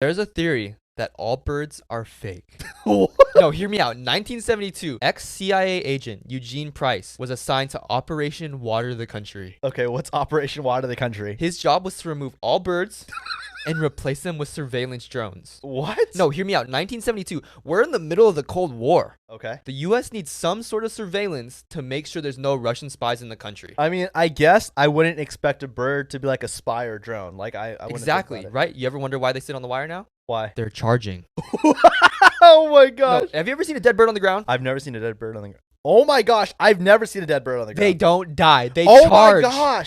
There's a theory that all birds are fake. What? No, hear me out. 1972, ex-CIA agent Eugene Price was assigned to Operation Water the Country. Okay, what's Operation Water the Country? His job was to remove all birds and replace them with surveillance drones. What? No, hear me out. 1972, we're in the middle of the Cold War. Okay. The US needs some sort of surveillance to make sure there's no Russian spies in the country. I mean, I guess I wouldn't expect a bird to be like a spy or drone. Like I wouldn't think Exactly, about it. right? You ever wonder why they sit on the wire now? Why? They're charging. Oh my No, gosh. have you ever seen a dead bird on the ground? I've never seen a dead bird on the ground. Oh my gosh, I've never seen a dead bird on the ground. They don't die. They Oh charge. my gosh.